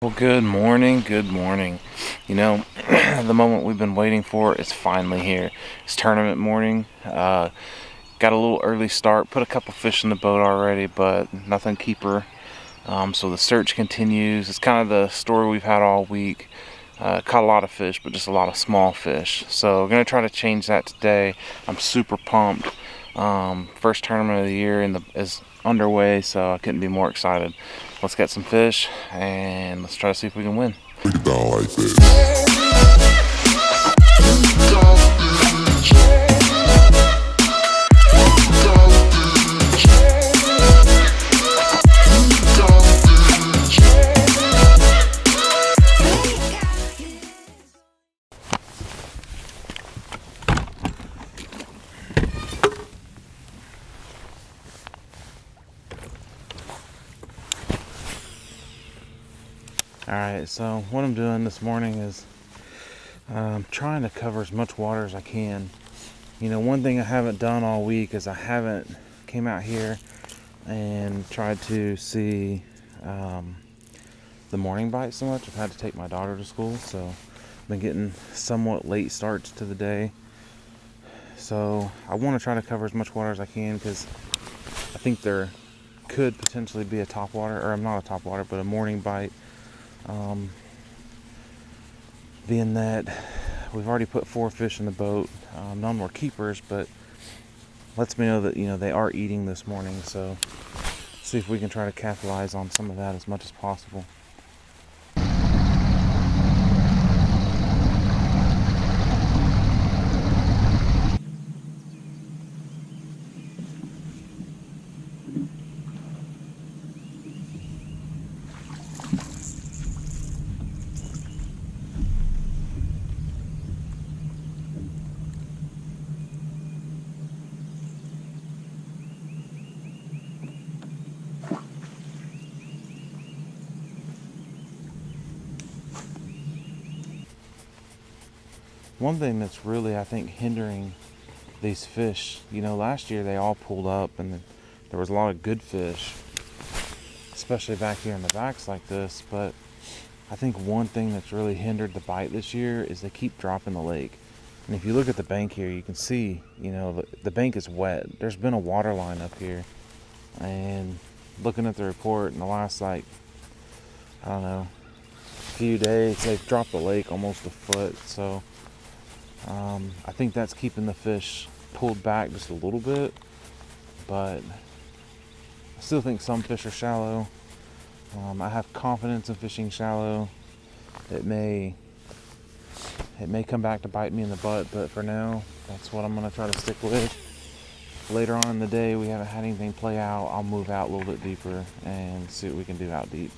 Well, good morning, good morning. The moment we've been waiting for is finally here. It's tournament morning. Got a little early start, put a couple fish in the boat already, but nothing keeper. So the search continues. It's kind of the story we've had all week. Caught a lot of fish, but just a lot of small fish. So we're gonna try to change that today. I'm super pumped. First tournament of the year is underway, so I couldn't be more excited. Let's get some fish and let's try to see if we can win. Break it down like this. Alright, so what I'm doing this morning is trying to cover as much water as I can. One thing I haven't done all week is I haven't came out here and tried to see the morning bite so much. I've had to take my daughter to school, so I've been getting somewhat late starts to the day. So I want to try to cover as much water as I can because I think there could potentially be a topwater, or not a topwater, but a morning bite. Being that we've already put 4 fish in the boat, none were keepers, but lets me know that they are eating this morning. So see if we can try to capitalize on some of that as much as possible. One thing that's really, I think, hindering these fish, last year they all pulled up and there was a lot of good fish, especially back here in the backs like this. But I think one thing that's really hindered the bite this year is they keep dropping the lake. And if you look at the bank here, you can see, the bank is wet. There's been a water line up here. And looking at the report in the last, few days, they've dropped the lake almost a foot. So I think that's keeping the fish pulled back just a little bit, but I still think some fish are shallow. I have confidence in fishing shallow. It may come back to bite me in the butt, but for now, that's what I'm going to try to stick with. Later on in the day, we haven't had anything play out. I'll move out a little bit deeper and see what we can do out deep.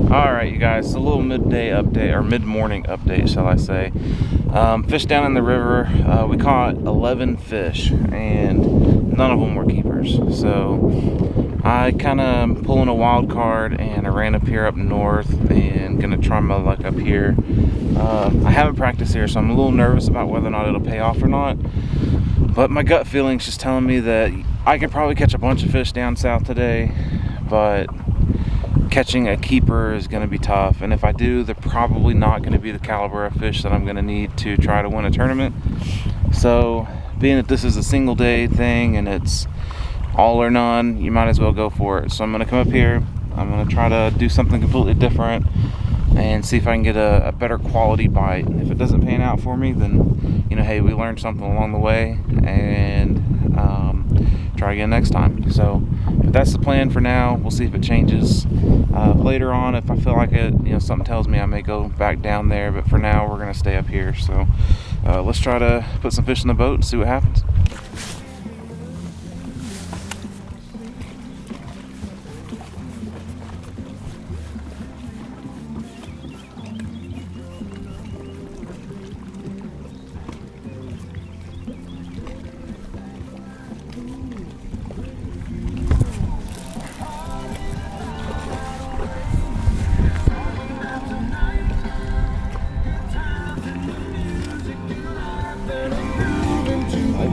Alright, you guys, a little midday update, or mid-morning update, shall I say. Fish down in the river, we caught 11 fish, and none of them were keepers. So I kind of pulling a wild card, and I ran up here up north, and gonna try my luck up here. I haven't practiced here, so I'm a little nervous about whether or not it'll pay off or not. But my gut feeling's just telling me that I can probably catch a bunch of fish down south today, but catching a keeper is going to be tough, and if I do, they're probably not going to be the caliber of fish that I'm going to need to try to win a tournament. So being that this is a single day thing and it's all or none, you might as well go for it. So I'm going to come up here, I'm going to try to do something completely different and see if I can get a better quality bite. If it doesn't pan out for me, then hey, we learned something along the way, and try try again next time. So but that's the plan for now. We'll see if it changes later on. If I feel like it, something tells me I may go back down there, but for now we're gonna stay up here. So let's try to put some fish in the boat and see what happens.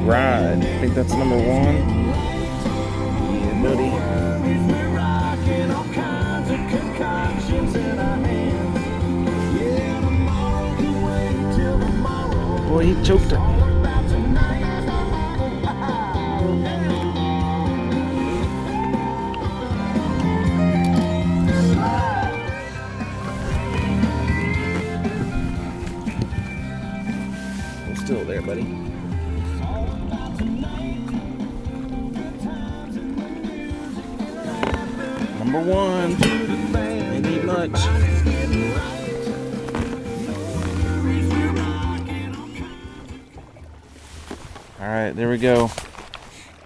Ride. I think that's number 1. Yeah, buddy. Boy, he choked her. Hold still there, buddy. Number 1. Ain't eat much. Alright, there we go.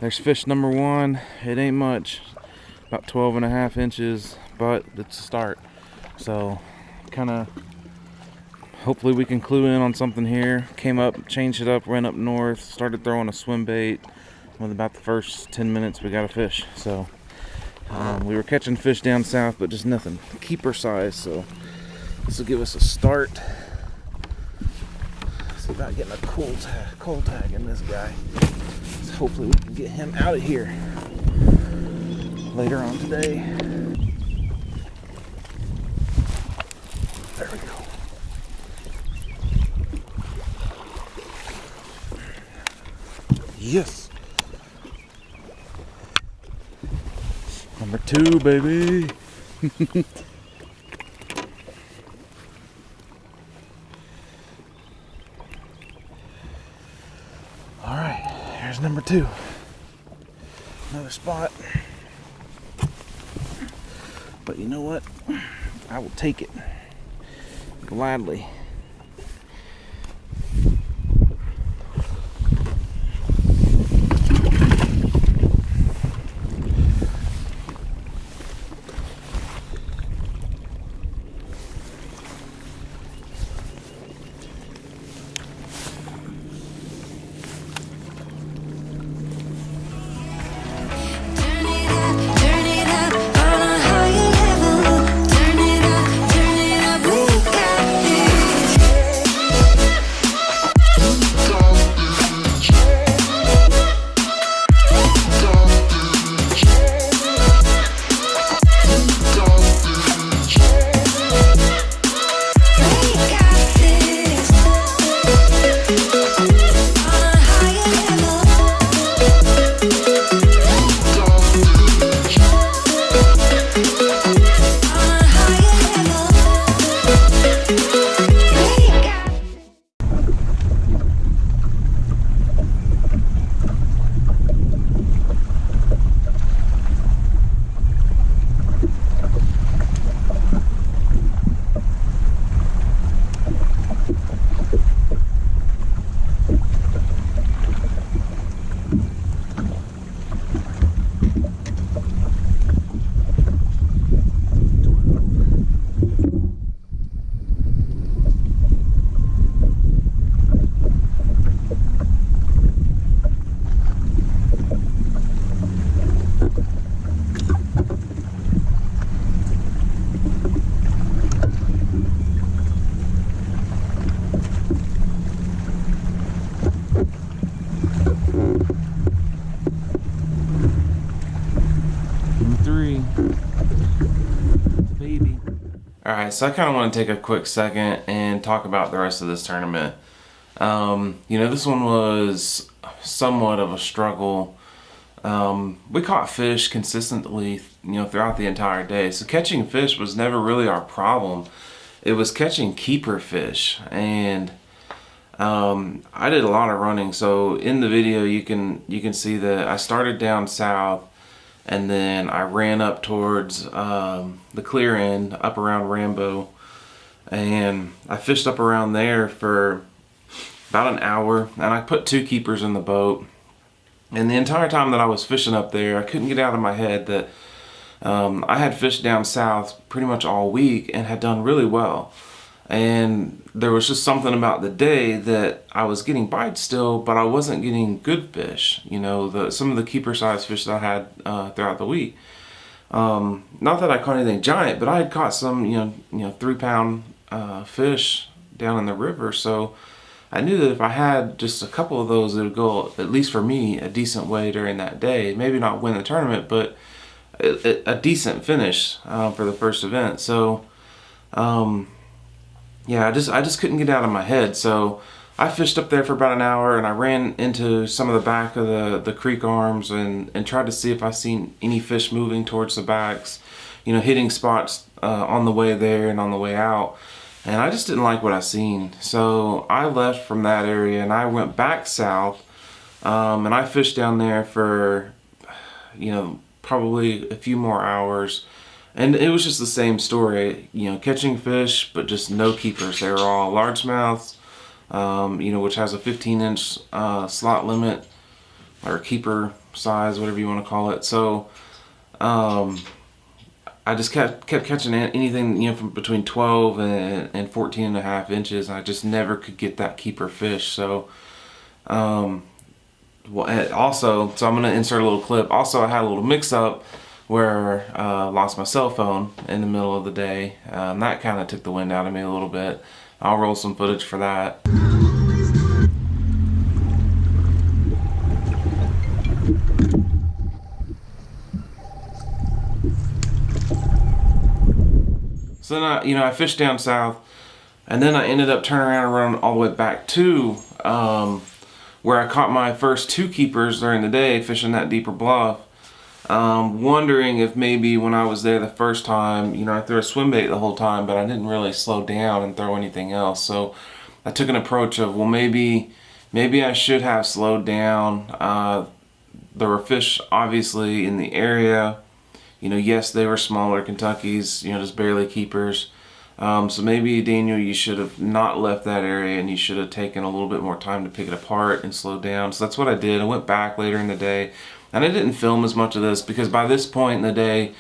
There's fish number 1. It ain't much. About 12.5 inches, but it's a start. So, hopefully we can clue in on something here. Came up, changed it up, went up north, started throwing a swim bait. With about the first 10 minutes we got a fish. So we were catching fish down south, but just nothing keeper size. So this will give us a start. See about getting a cold tag in this guy. So hopefully we can get him out of here later on today. There we go. Yes. Number 2, baby. All right, here's number 2. Another spot. But you know what? I will take it gladly. Alright, so I kind of want to take a quick second and talk about the rest of this tournament. This one was somewhat of a struggle. We caught fish consistently, throughout the entire day. So catching fish was never really our problem. It was catching keeper fish. And I did a lot of running, so in the video you can see that I started down south, and then I ran up towards the clear end, up around Rambo, and I fished up around there for about an hour, and I put 2 keepers in the boat. And the entire time that I was fishing up there, I couldn't get out of my head that I had fished down south pretty much all week and had done really well. And there was just something about the day that I was getting bites still, but I wasn't getting good fish. You know, some of the keeper size fish that I had throughout the week. Not that I caught anything giant, but I had caught some, you know, 3-pound fish down in the river. So I knew that if I had just a couple of those, it would go, at least for me, a decent way during that day. Maybe not win the tournament, but a decent finish for the first event. So, yeah, I just couldn't get out of my head. So I fished up there for about an hour, and I ran into some of the back of the creek arms and tried to see if I seen any fish moving towards the backs, you know, hitting spots on the way there and on the way out. And I just didn't like what I seen. So I left from that area and I went back south, and I fished down there for, you know, probably a few more hours. And it was just the same story, you know, catching fish, but just no keepers. They were all largemouths, you know, which has a 15-inch slot limit, or keeper size, whatever you want to call it. So I just kept catching anything, you know, from between 12 and 14 and a half inches. I just never could get that keeper fish. So, well, also, so I'm going to insert a little clip. Also, I had a little mix up where I lost my cell phone in the middle of the day. That kind of took the wind out of me a little bit. I'll roll some footage for that. So then I fished down south, and then I ended up turning around and running all the way back to where I caught my first 2 keepers during the day fishing that deeper bluff. Wondering if maybe when I was there the first time, you know, I threw a swim bait the whole time, but I didn't really slow down and throw anything else. So I took an approach of, well, maybe I should have slowed down. There were fish obviously in the area. You know, yes, they were smaller Kentuckys, you know, just barely keepers. So maybe, Daniel, you should have not left that area, and you should have taken a little bit more time to pick it apart and slow down. So that's what I did. I went back later in the day, and I didn't film as much of this because by this point in the day,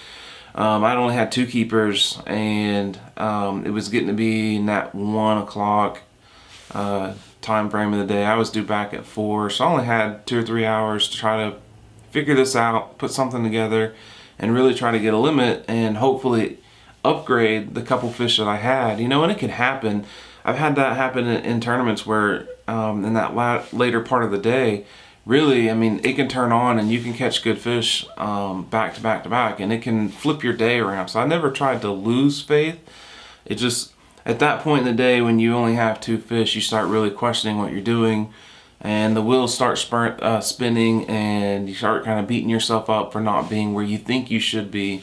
I'd only had 2 keepers, and it was getting to be in that 1 o'clock time frame of the day. I was due back at 4, so I only had 2 or 3 hours to try to figure this out, put something together, and really try to get a limit and hopefully upgrade the couple fish that I had. You know, and it can happen. I've had that happen in tournaments where in that later part of the day, really, I mean, it can turn on and you can catch good fish back to back to back, and it can flip your day around. So I never tried to lose faith. It just, at that point in the day when you only have 2 fish, you start really questioning what you're doing, and the wheels start spinning, and you start kind of beating yourself up for not being where you think you should be.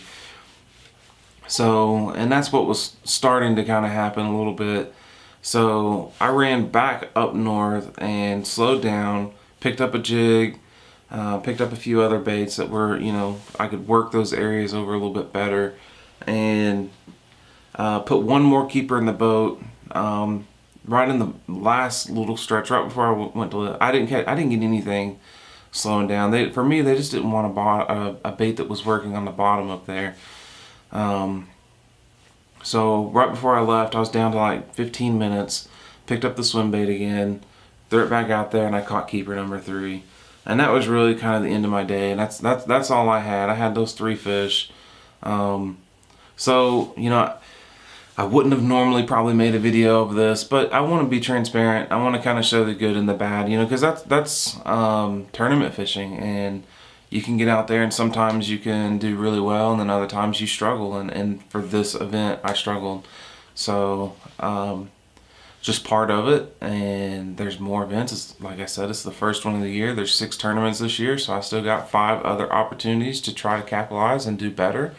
So, and that's what was starting to kind of happen a little bit. So I ran back up north and slowed down, picked up a jig, picked up a few other baits that were, you know, I could work those areas over a little bit better, and put 1 more keeper in the boat. Right in the last little stretch, right before I went to, I didn't get anything slowing down. For me, they just didn't want a bait that was working on the bottom up there. So right before I left, I was down to like 15 minutes, picked up the swim bait again, threw it back out there, and I caught keeper number 3. And that was really kind of the end of my day. And that's all I had. I had those 3 fish. So, you know, I wouldn't have normally probably made a video of this, but I want to be transparent. I want to kind of show the good and the bad, you know, because that's tournament fishing, and you can get out there and sometimes you can do really well, and then other times you struggle, and for this event I struggled. So just part of it, and there's more events. Like I said, it's the first one of the year. There's 6 tournaments this year, so I still got 5 other opportunities to try to capitalize and do better.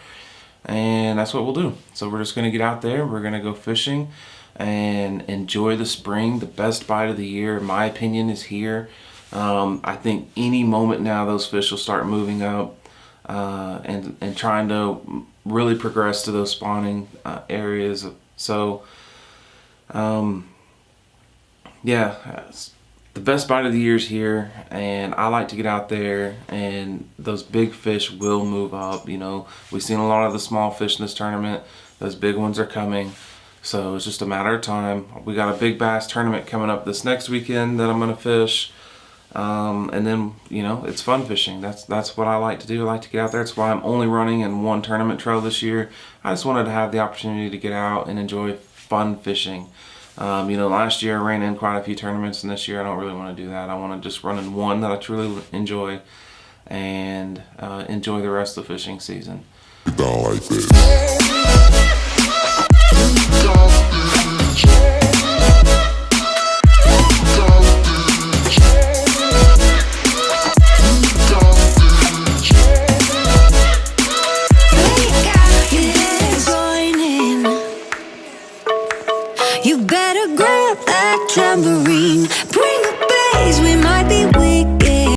And that's what we'll do. So we're just going to get out there. We're going to go fishing. and enjoy the spring. The best bite of the year, in my opinion, is here. I think any moment now those fish will start moving up and trying to really progress to those spawning areas. So yeah, the best bite of the year is here, and I like to get out there, and those big fish will move up. You know, we've seen a lot of the small fish in this tournament. Those big ones are coming, so it's just a matter of time. We got a big bass tournament coming up this next weekend that I'm gonna fish, and then, you know, it's fun fishing. That's what I like to do. I like to get out there. That's why I'm only running in one tournament trail this year. I just wanted to have the opportunity to get out and enjoy fun fishing. You know, last year I ran in quite a few tournaments, and this year I don't really want to do that. I want to just run in one that I truly enjoy and enjoy the rest of the fishing season. Down like this. You better grab that tambourine, bring the bass, we